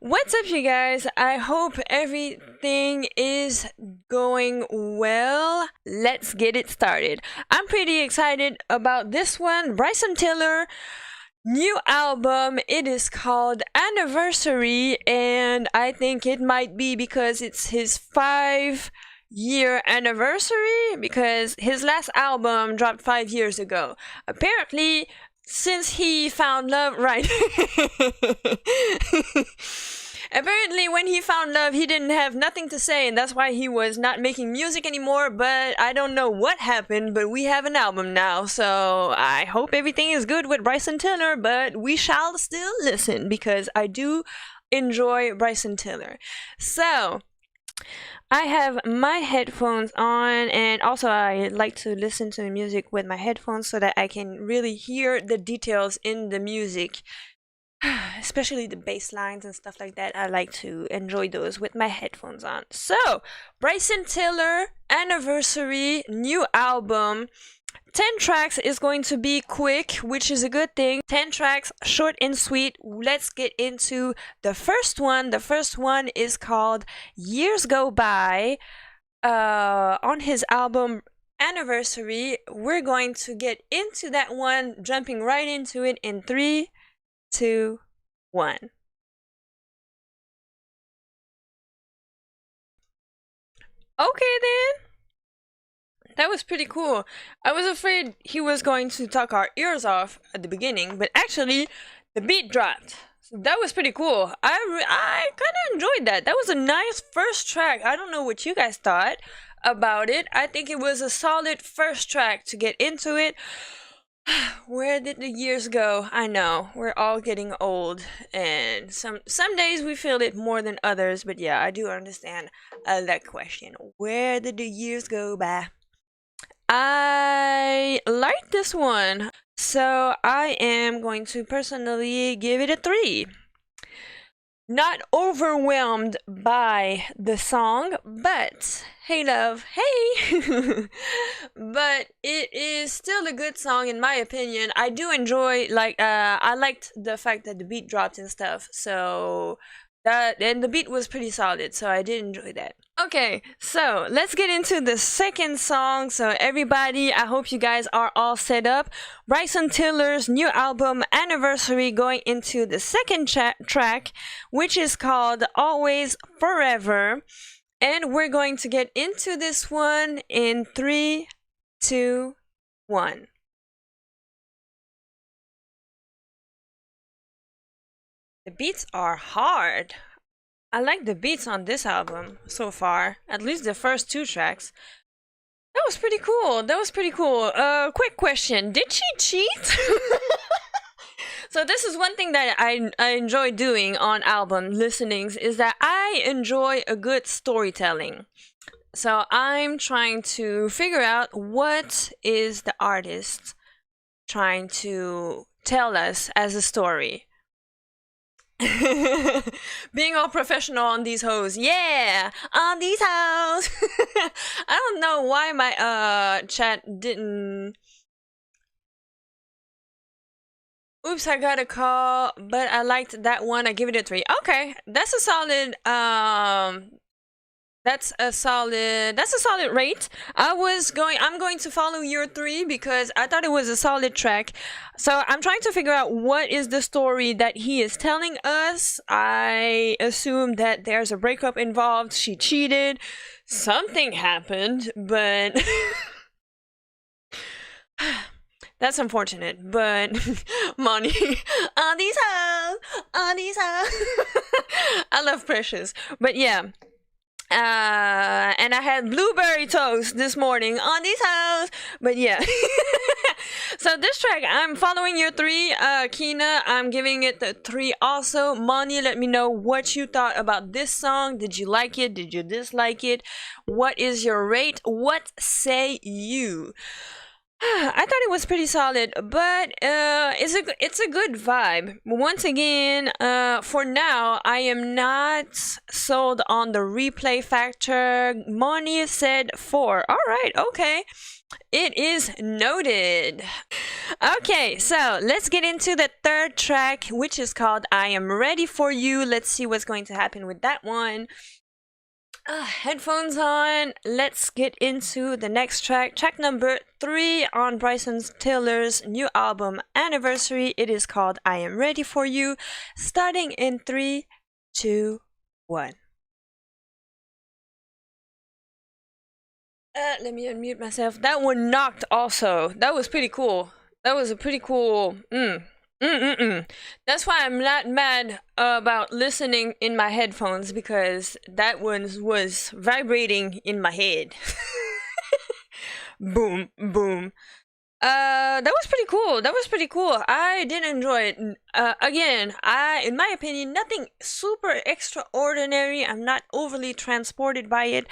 What's up, you guys? I hope everything is going well. Let's get it started. I'm pretty excited about this one. Bryson Tiller, new album. It is called Anniversary, and I think it might be because it's his 5-year anniversary because his last album dropped 5 years ago. Apparently, since he found love, right? Apparently, when he found love, he didn't have nothing to say, and that's why he was not making music anymore. But I don't know what happened, but we have an album now, so I hope everything is good with Bryson Tiller, but we shall still listen because I do enjoy Bryson Tiller. So, I have my headphones on, and also I like to listen to the music with my headphones so that I can really hear the details in the music, especially the bass lines and stuff like that. I like to enjoy those with my headphones on. So, Bryson Tiller, Anniversary, new album. 10 tracks is going to be quick, which is a good thing. 10 tracks, short and sweet. Let's get into the first one. The first one is called Years Go By. On his album Anniversary, we're going to get into that one, jumping right into it in 3, 2, 1. Okay then. That was pretty cool. I was afraid he was going to talk our ears off at the beginning, but actually, the beat dropped. So that was pretty cool. I kind of enjoyed that. That was a nice first track. I don't know what you guys thought about it. I think it was a solid first track to get into it. Where did the years go? I know we're all getting old, and some days we feel it more than others. But yeah, I do understand that question. Where did the years go by? I like this one, so I am going to personally give it a 3. Not overwhelmed by the song, but hey love, hey! But it is still a good song in my opinion. I do enjoy, I liked the fact that the beat dropped and stuff, so and the beat was pretty solid, so I did enjoy that. Okay, so let's get into the second song. So everybody, I hope you guys are all set up. Bryson Tiller's new album Anniversary, going into the second track, which is called Always Forever. And we're going to get into this one in 3, 2, 1. The beats are hard. I like the beats on this album so far, at least the first 2 tracks. That was pretty cool. That was pretty cool. Quick question. Did she cheat? So this is one thing that I enjoy doing on album listenings, is that I enjoy a good storytelling. So I'm trying to figure out what is the artist trying to tell us as a story. Being all professional on these hoes. Yeah, on these hoes. I don't know why my chat didn't. Oops, I got a call, but I liked that one. I give it a 3. Okay, that's a solid that's a solid rate. I'm going to follow your 3 because I thought it was a solid track. So I'm trying to figure out what is the story that he is telling us. I assume that there's a breakup involved. She cheated. Something happened, but that's unfortunate. But money on these hoes, on these hoes. I love Precious, but yeah. And I had blueberry toast this morning on these hoes, but yeah. So this track, I'm following your 3. Kina, I'm giving it the 3 also. Moni, let me know what you thought about this song. Did you like it? Did you dislike it? What is your rate? What say you? I thought it was pretty solid, but it's a good vibe. Once again, for now, I am not sold on the replay factor. Money said 4. All right, okay. It is noted. Okay, so let's get into the third track, which is called I Am Ready For You. Let's see what's going to happen with that one. Headphones on. Let's get into the next track. Track number 3 on Bryson Till's new album Anniversary. It is called I Am Ready For You. Starting in 3, 2, 1. Let me unmute myself. That one knocked also. That was pretty cool. That was a pretty cool. That's why I'm not mad about listening in my headphones, because that one was vibrating in my head. Boom, boom. That was pretty cool. That was pretty cool. I did enjoy it. Again, in my opinion, nothing super extraordinary. I'm not overly transported by it.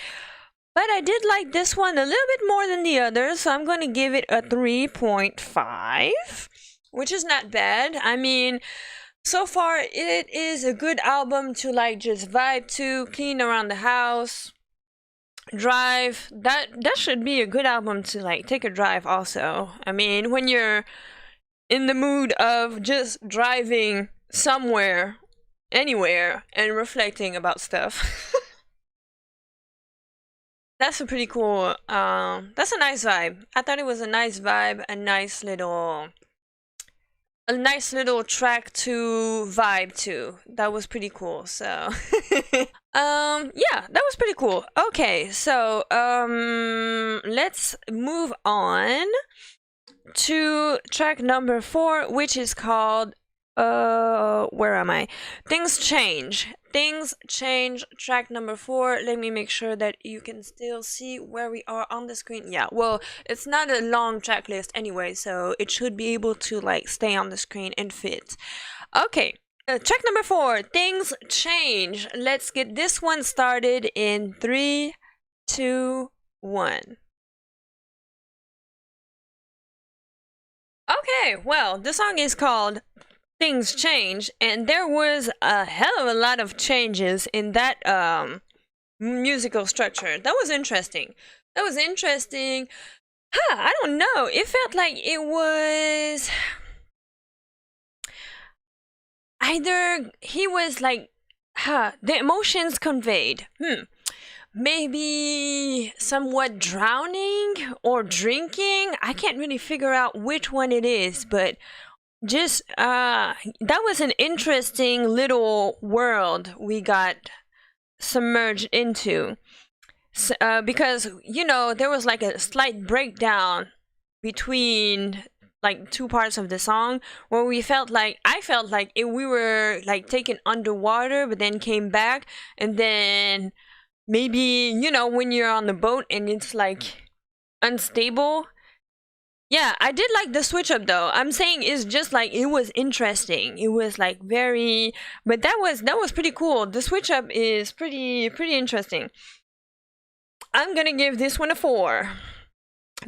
But I did like this one a little bit more than the others, so I'm going to give it a 3.5, which is not bad. I mean, so far it is a good album to like just vibe to, clean around the house, drive. That should be a good album to like take a drive also. I mean, when you're in the mood of just driving somewhere, anywhere, and reflecting about stuff. That's a pretty cool, that's a nice vibe. I thought it was a nice vibe, a nice little track to vibe to. That was pretty cool, so. Yeah, that was pretty cool. Okay, so, let's move on to track number 4, which is called, where am I? Things Change. Things Change, track number 4. Let me make sure that you can still see where we are on the screen. Yeah, well, it's not a long track list anyway, so it should be able to like stay on the screen and fit. Okay, track number 4, Things Change. Let's get this one started in 3, 2, 1. Okay, well, the song is called Things Change, and there was a hell of a lot of changes in that musical structure. That was interesting. That was interesting. I don't know. It felt like it was either he was like, the emotions conveyed. Maybe somewhat drowning or drinking. I can't really figure out which one it is, but just that was an interesting little world we got submerged into, because you know there was like a slight breakdown between like two parts of the song where I felt like we were like taken underwater but then came back, and then maybe, you know, when you're on the boat and it's like unstable. Yeah, I did like the switch up though. I'm saying it's just like it was interesting. It was like very, but that was pretty cool. The switch up is pretty interesting. I'm gonna give this one a 4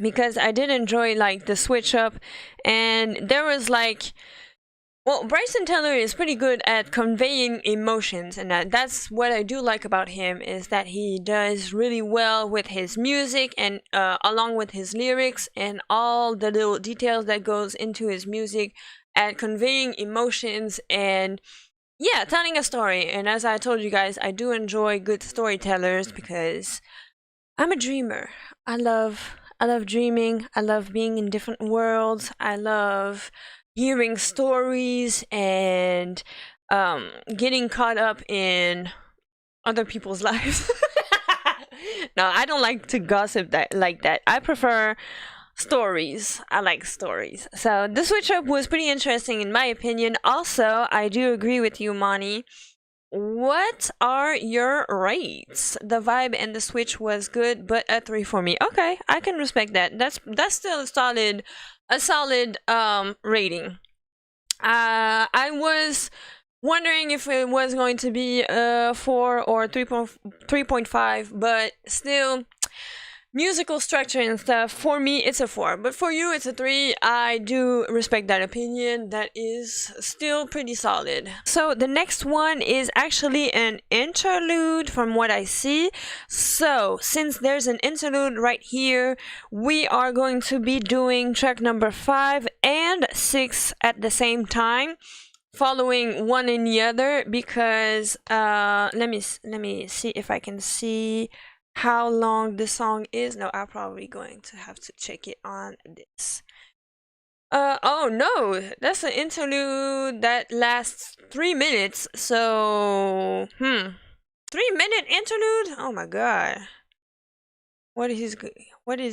because I did enjoy like the switch up, and there was like, well, Bryson Tiller is pretty good at conveying emotions, and that's what I do like about him, is that he does really well with his music and along with his lyrics and all the little details that goes into his music at conveying emotions and, yeah, telling a story. And as I told you guys, I do enjoy good storytellers because I'm a dreamer. I love dreaming. I love being in different worlds. I love hearing stories and getting caught up in other people's lives. No, I don't like to gossip like that. I prefer stories. I like stories. So the switch up was pretty interesting in my opinion. Also, I do agree with you, Moni. What are your rates? The vibe and the switch was good, but a 3 for me. Okay, I can respect that. That's still a solid rating. I was wondering if it was going to be 4 or 3.5, but still, musical structure and stuff, for me it's a 4, but for you it's a 3. I do respect that opinion. That is still pretty solid. So the next one is actually an interlude from what I see. So since there's an interlude right here, we are going to be doing track number 5 and 6 at the same time, following one in the other, because let me see if I can see how long the song is. No, I'm probably going to have to check it on this. Oh no, that's an interlude that lasts 3 minutes. So 3-minute interlude. Oh my god, what is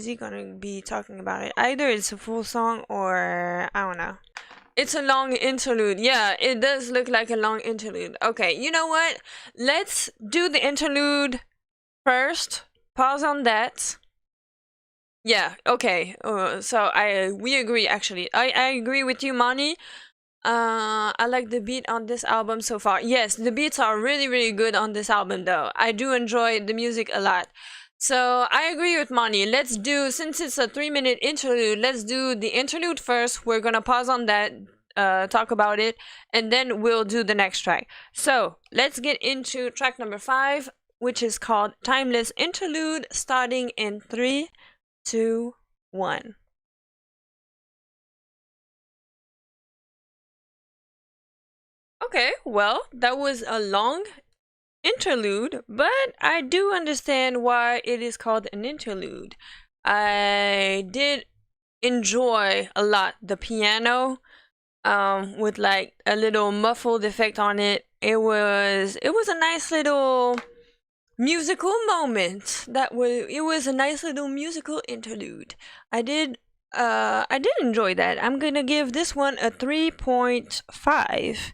he gonna be talking about? It either it's a full song or I don't know. It's a long interlude. Yeah, it does look like a long interlude. Okay, you know what? Let's do the interlude first. Pause on that. Yeah, okay. So we agree actually. I agree with you, Mani. I like the beat on this album so far. Yes, the beats are really, really good on this album though. I do enjoy the music a lot. So I agree with Mani. Let's do, since it's a 3-minute interlude, let's do the interlude first. We're gonna pause on that, talk about it, and then we'll do the next track. So let's get into track number 5, which is called Timeless Interlude, starting in 3, 2, 1. Okay, well, that was a long interlude, but I do understand why it is called an interlude. I did enjoy a lot the piano, with like a little muffled effect on it. It was a nice little musical moment. It was a nice little musical interlude. I did enjoy that. I'm gonna give this one a 3.5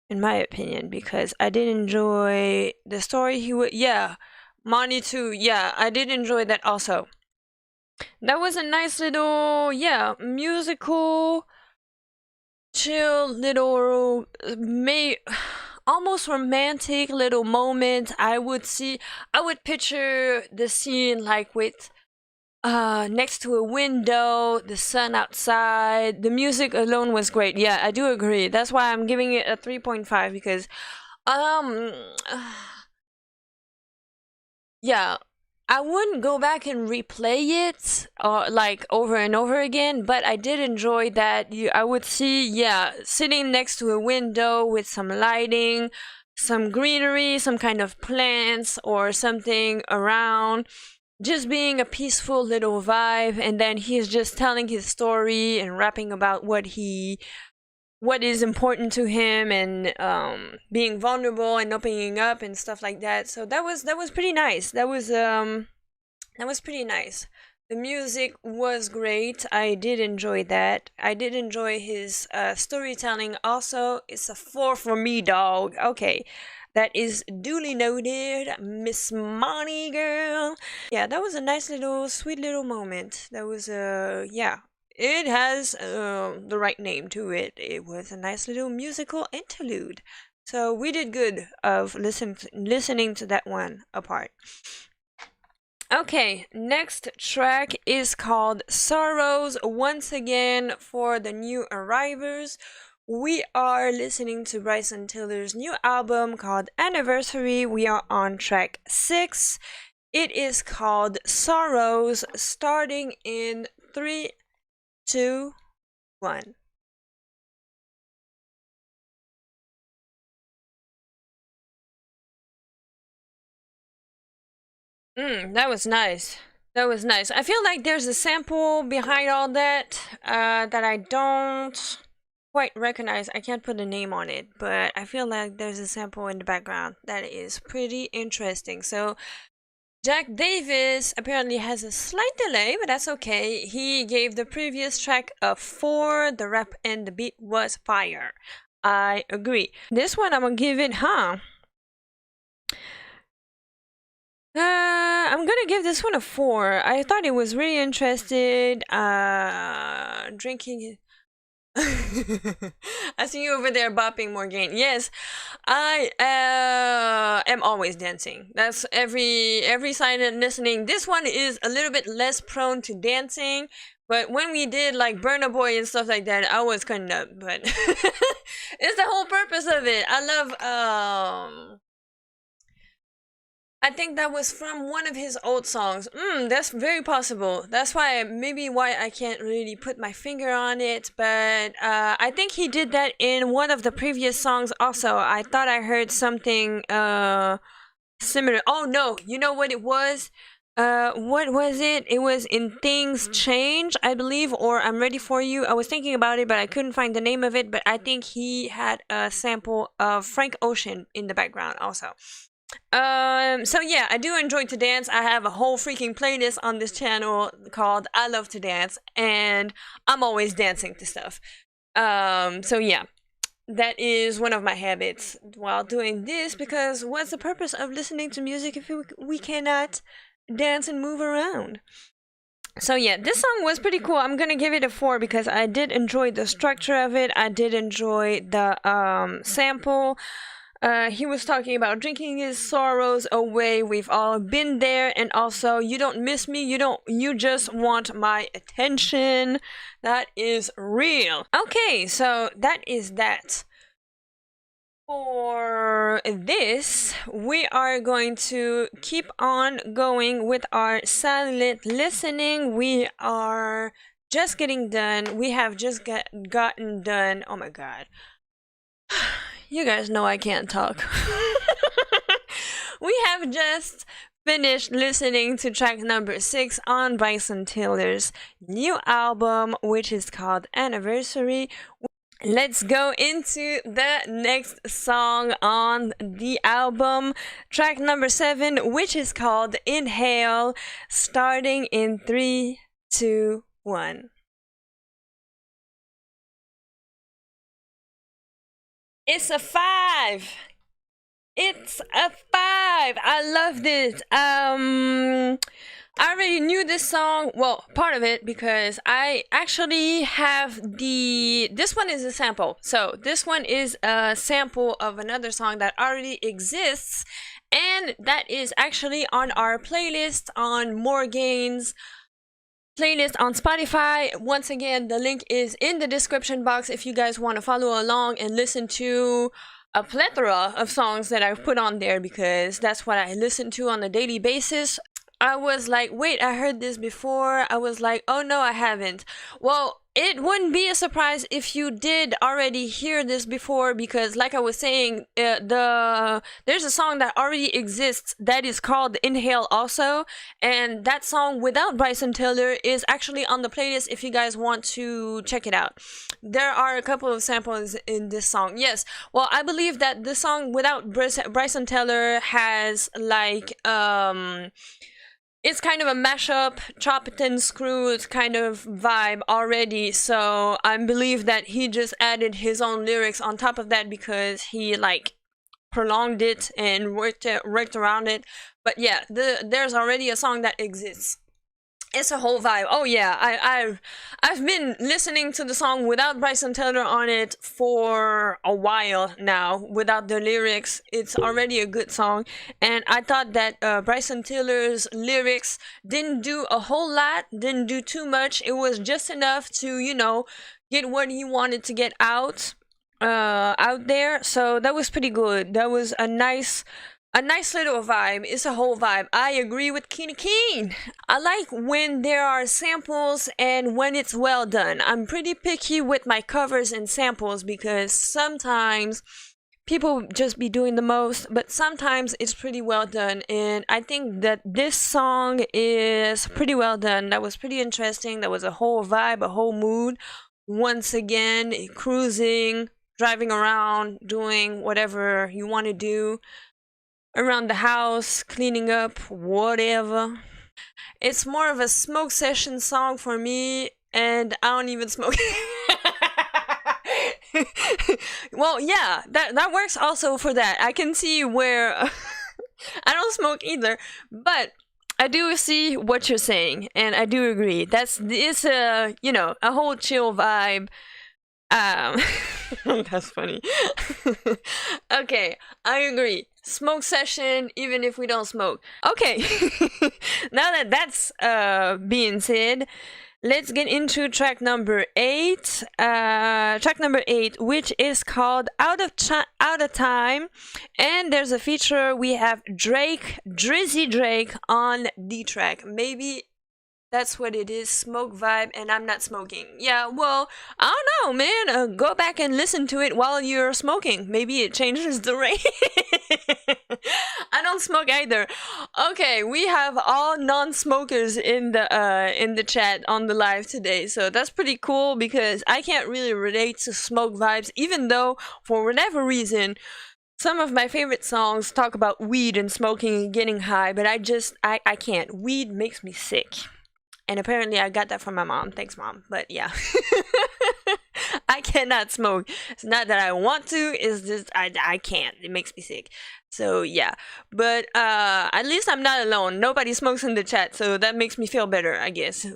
in my opinion, because I did enjoy the story Mani too. Yeah, I did enjoy that also. That was a nice little musical chill little almost romantic little moment. I would picture the scene like with next to a window, the sun outside. The music alone was great. Yeah, I do agree. That's why I'm giving it a 3.5, because yeah, I wouldn't go back and replay it like over and over again, but I did enjoy that. I would see, sitting next to a window with some lighting, some greenery, some kind of plants or something around, just being a peaceful little vibe, and then he's just telling his story and rapping about what is important to him, and being vulnerable and opening up and stuff like that. So that was pretty nice. That was pretty nice. The music was great. I did enjoy that. I did enjoy his storytelling also. It's a 4 for me, dog. Okay. That is duly noted, Miss Mani girl. Yeah, that was a nice little, sweet little moment. That was it has the right name to it. It was a nice little musical interlude. So we did good of listening to that one apart. Okay, next track is called Sorrows. Once again, for the new arrivals, we are listening to Bryson Tiller's new album called Anniversary. We are on track 6. It is called Sorrows, starting in 3, 2, 1. That was nice. That was nice. I feel like there's a sample behind all that that I don't quite recognize. I can't put a name on it, but I feel like there's a sample in the background that is pretty interesting. So Jack Davis apparently has a slight delay, but that's okay. He gave the previous track a 4. The rap and the beat was fire. I agree. This one I'm gonna give it, I'm gonna give this one a 4. I thought it was really interested. Drinking. I see you over there bopping, Morgane. Yes, I am always dancing. That's every silent listening. This one is a little bit less prone to dancing, but when we did like Burna Boy and stuff like that, I was cutting up. But it's the whole purpose of it. I love I think that was from one of his old songs. That's very possible. That's why I can't really put my finger on it, but I think he did that in one of the previous songs also. I thought I heard something similar. Oh no, you know what it was? What was it? It was in Things Change, I believe, or I'm Ready For You. I was thinking about it, but I couldn't find the name of it, but I think he had a sample of Frank Ocean in the background also. So yeah, I do enjoy to dance. I have a whole freaking playlist on this channel called I Love to Dance, and I'm always dancing to stuff. So yeah, that is one of my habits while doing this, because what's the purpose of listening to music if we cannot dance and move around? So yeah, this song was pretty cool. I'm gonna give it a 4 because I did enjoy the structure of it. I did enjoy the sample. He was talking about drinking his sorrows away. We've all been there, and also you don't miss me. You just want my attention. That is real. Okay, so that is that. For this, we are going to keep on going with our silent listening. We are just getting done. We have just gotten done. Oh my god. You guys know I can't talk. We have just finished listening to track number 6 on Bryson Tilller's new album, which is called Anniversary. Let's go into the next song on the album, track number 7, which is called Inhale, starting in 3, 2, 1. It's a 5. It's a 5. I love this. I already knew this song, well, part of it, because I actually have this one is a sample. So this one is a sample of another song that already exists, and that is actually on our playlist on Morgane's playlist on Spotify. Once again, the link is in the description box if you guys want to follow along and listen to a plethora of songs that I've put on there, because that's what I listen to on a daily basis. I was like, wait, I heard this before. I was like, oh no, I haven't. Well, it wouldn't be a surprise if you did already hear this before, because like I was saying, there's a song that already exists that is called Inhale also, and that song without Bryson Tiller is actually on the playlist if you guys want to check it out. There are a couple of samples in this song. Yes, well, I believe that the song without Bryson Tiller has like it's kind of a mashup, chop it and screw it kind of vibe already, so I believe that he just added his own lyrics on top of that because he like prolonged it and worked around it. But yeah, there's already a song that exists. It's a whole vibe. Oh yeah, I've been listening to the song without Bryson Tiller on it for a while now, without the lyrics. It's already a good song, and I thought that Bryson Tiller's lyrics didn't do a whole lot, didn't do too much. It was just enough to, you know, get what he wanted to get out there. So that was pretty good. That was a nice little vibe. It's a whole vibe. I agree with Keen. I like when there are samples and when it's well done. I'm pretty picky with my covers and samples because sometimes people just be doing the most, but sometimes it's pretty well done, and I think that this song is pretty well done. That was pretty interesting. That was a whole vibe, a whole mood. Once again, cruising, driving around, doing whatever you want to do around the house, cleaning up, whatever. It's more of a smoke session song for me, and I don't even smoke. Well, yeah, that works also for that. I can see where I don't smoke either, but I do see what you're saying, and I do agree. It's a, you know, a whole chill vibe. That's funny. Okay, I agree. smoke session even if we don't smoke. Okay. Now that that's being said, let's get into track number 8. Track number 8, which is called Out of Time. And there's a feature, we have Drizzy Drake on the track. Maybe that's what it is, smoke vibe, and I'm not smoking. Yeah, well, I don't know, man. Go back and listen to it while you're smoking. Maybe it changes the rate. I don't smoke either. Okay, we have all non-smokers in the chat on the live today, so that's pretty cool because I can't really relate to smoke vibes, even though for whatever reason some of my favorite songs talk about weed and smoking and getting high, but I can't. Weed makes me sick. And apparently I got that from my mom. Thanks, Mom. But yeah. I cannot smoke. It's not that I want to, it's just I can't. It makes me sick. So yeah. But at least I'm not alone. Nobody smokes in the chat, so that makes me feel better, I guess.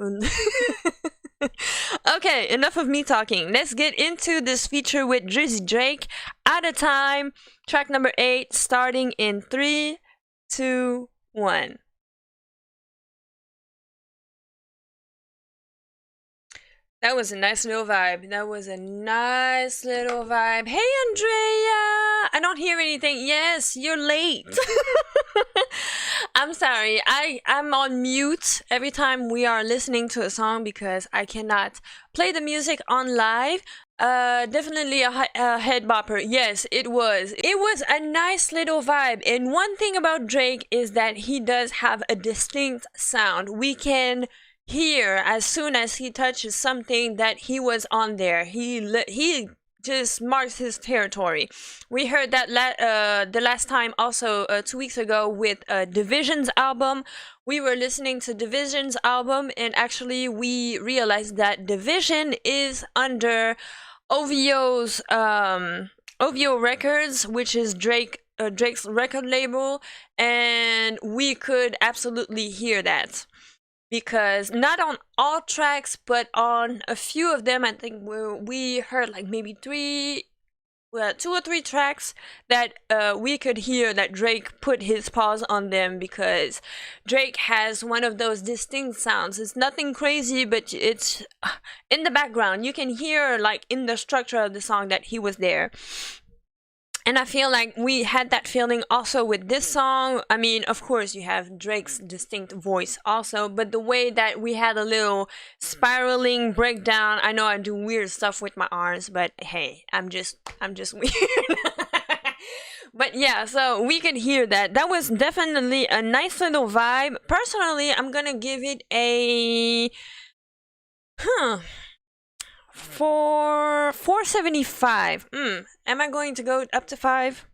Okay, enough of me talking. Let's get into this feature with Drizzy Drake. Out of Time, track number 8, starting in 3, 2, 1. That was a nice little vibe. Hey, Andrea! I don't hear anything. Yes, you're late. I'm sorry. I'm on mute every time we are listening to a song because I cannot play the music on live. Definitely a head bopper. Yes, it was. It was a nice little vibe. And one thing about Drake is that he does have a distinct sound. We can hear as soon as he touches something that he was on there. He just marks his territory. We heard that the last time also 2 weeks ago with Division's album. We were listening to Division's album and actually we realized that Division is under OVO's OVO Records, which is Drake's record label, and we could absolutely hear that. Because not on all tracks, but on a few of them, I think we heard like maybe 2 or 3 tracks that we could hear that Drake put his paws on them because Drake has one of those distinct sounds. It's nothing crazy, but it's in the background. You can hear like in the structure of the song that he was there. And I feel like we had that feeling also with this song. I mean, of course, you have Drake's distinct voice also, but the way that we had a little spiraling breakdown. I know I do weird stuff with my arms, but hey, I'm just weird. But yeah, so we could hear that. That was definitely a nice little vibe. Personally, I'm gonna give it a 475. Am I going to go up to 5?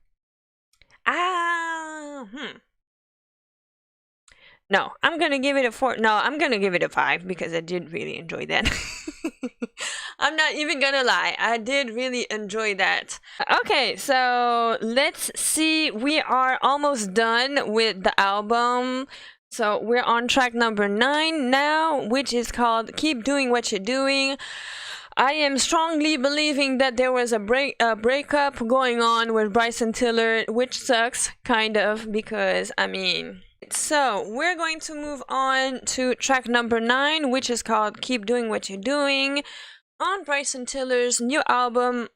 No, I'm gonna give it a 4. No, I'm gonna give it a 5 because I did really enjoy that. I'm not even gonna lie, I did really enjoy that. Okay, so let's see. We are almost done with the album. So we're on track number 9 now, which is called Keep Doing What You're Doing. I am strongly believing that there was a breakup going on with Bryson Tiller, which sucks, kind of, because, I mean... So, we're going to move on to track number 9, which is called Keep Doing What You're Doing, on Bryson Tiller's new album...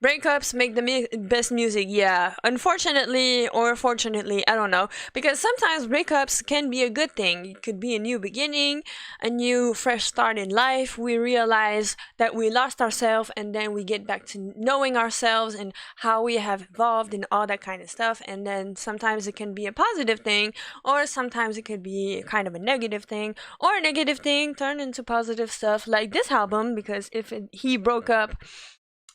Breakups make the best music, yeah. Unfortunately, or fortunately, I don't know. Because sometimes breakups can be a good thing. It could be a new beginning, a new fresh start in life. We realize that we lost ourselves and then we get back to knowing ourselves and how we have evolved and all that kind of stuff. And then sometimes it can be a positive thing, or sometimes it could be kind of a negative thing, or a negative thing turned into positive stuff like this album, because if he broke up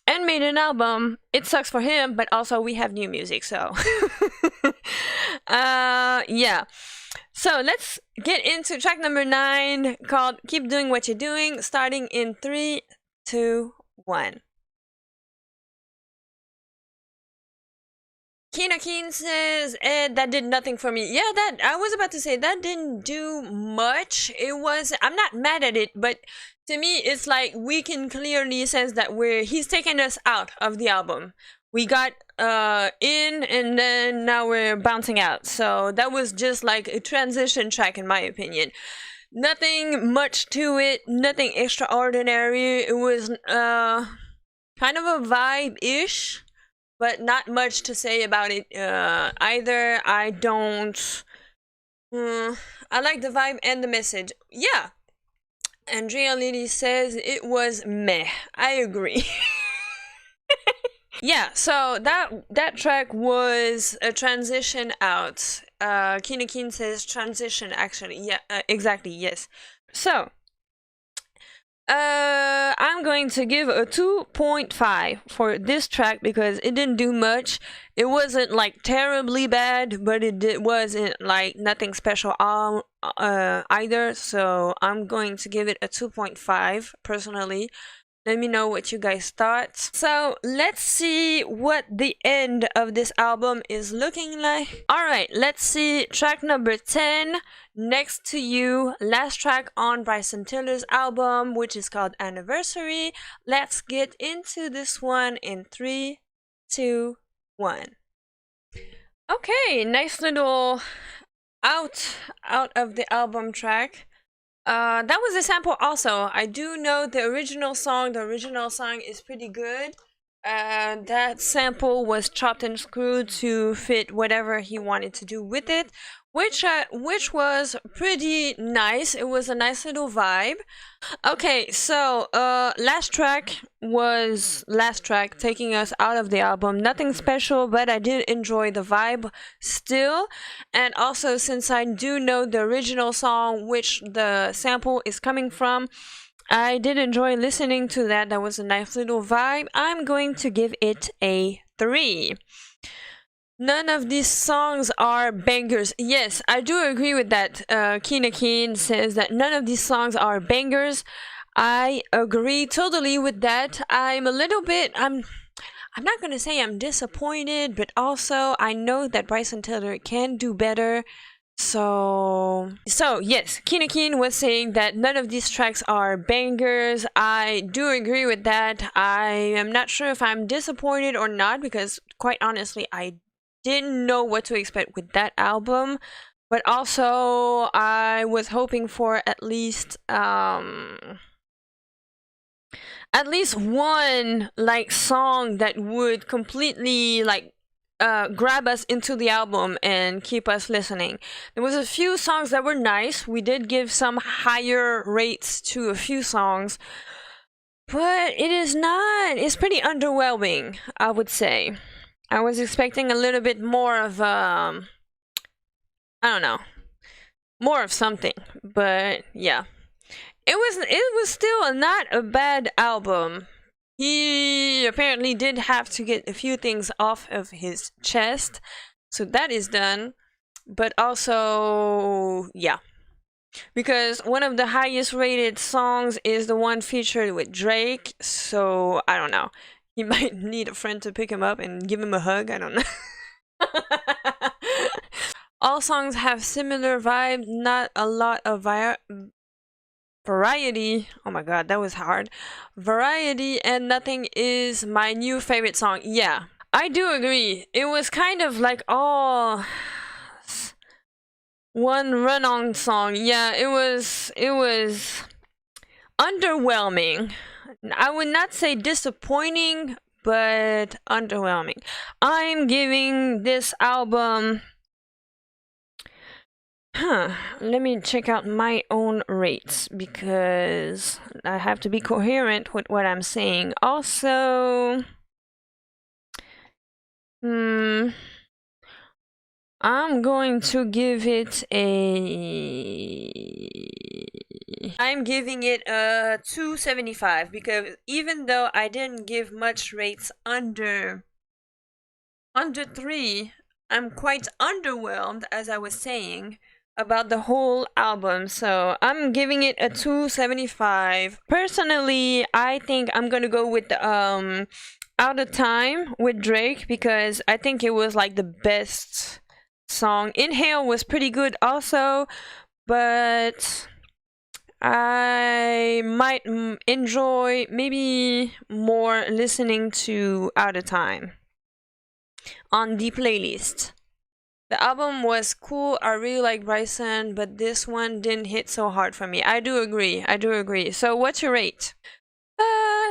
and made an album, it sucks for him, but also we have new music, so yeah. So let's get into track number 9 called Keep Doing What You're Doing, starting in 3, 2, 1. Kina Keen says, that did nothing for me. Yeah, that I was about to say that didn't do much. I'm not mad at it, but to me it's like we can clearly sense that he's taking us out of the album. We got in and then now we're bouncing out. So that was just like a transition track in my opinion. Nothing much to it, nothing extraordinary. It was kind of a vibe-ish, but not much to say about it either. I don't... I like the vibe and the message. Yeah. Andrea Lily says it was meh. I agree. Yeah, so that track was a transition out. Kina Keen says transition actually. Yeah, exactly, yes. So, I'm going to give a 2.5 for this track because it didn't do much. It wasn't like terribly bad, but wasn't like nothing special either. So I'm going to give it a 2.5 personally. Let me know what you guys thought. So let's see what the end of this album is looking like. Alright, let's see track number 10, Next to You, last track on Bryson Tiller's album, which is called Anniversary. Let's get into this one in 3, 2, 1. Okay, nice little out of the album track. That was a sample also. I do know the original song. The original song is pretty good. That sample was chopped and screwed to fit whatever he wanted to do with it, which was pretty nice. It was a nice little vibe. Okay, so last track taking us out of the album. Nothing special, but I did enjoy the vibe still. And also, since I do know the original song which the sample is coming from, I did enjoy listening to that. That was a nice little vibe. I'm going to give it a 3. None of these songs are bangers. Yes, I do agree with that. Kina Keen says that none of these songs are bangers. I agree totally with that. I'm not gonna say I'm disappointed, but also I know that Bryson Tiller can do better. So yes, Kina Keen was saying that none of these tracks are bangers. I do agree with that. I am not sure if I'm disappointed or not because quite honestly, I didn't know what to expect with that album, but also I was hoping for at least one like song that would completely like grab us into the album and keep us listening. There was a few songs that were nice. We did give some higher rates to a few songs, but it's pretty underwhelming, I would say. I was expecting a little bit more of I don't know, more of something, but yeah, it was still not a bad album. He apparently did have to get a few things off of his chest, so that is done. But also, yeah, because one of the highest rated songs is the one featured with Drake, so I don't know. He might need a friend to pick him up and give him a hug. I don't know. All songs have similar vibes, not a lot of variety. Oh my god, that was hard. Variety, and nothing is my new favorite song. Yeah, I do agree. It was kind of like all one run-on song. Yeah, it was underwhelming. I would not say disappointing, but underwhelming. I'm giving this album... let me check out my own rates because I have to be coherent with what I'm saying. Also, I'm going to give it I'm giving it a 2.75 because even though I didn't give much rates under 3, I'm quite underwhelmed, as I was saying, about the whole album. So I'm giving it a 2.75. Personally, I think I'm gonna go with the Out of Time with Drake because I think it was like the best song. Inhale was pretty good also, but I might enjoy maybe more listening to Out of Time. on the playlist. The album was cool. I really like Bryson, but this one didn't hit so hard for me. I do agree. I do agree. So, what's your rate?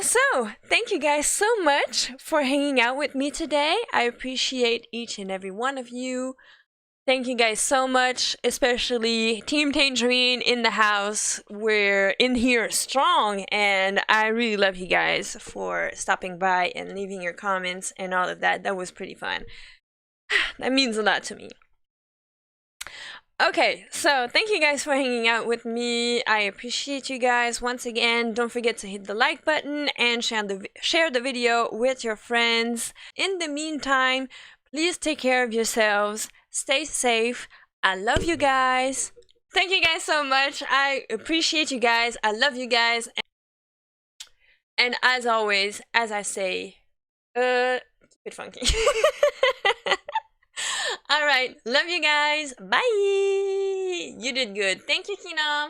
So thank you guys so much for hanging out with me today. I appreciate each and every one of you. Thank you guys so much, especially Team Tangerine in the house. We're in here strong, and I really love you guys for stopping by and leaving your comments and all of that. That was pretty fun. That means a lot to me. Okay, so thank you guys for hanging out with me. I appreciate you guys. Once again, don't forget to hit the like button and share the video with your friends. In the meantime, please take care of yourselves. Stay safe. I love you guys. Thank you guys so much. I appreciate you guys. I love you guys. And as always, as I say, keep it funky. Alright, love you guys. Bye. You did good. Thank you, Kina.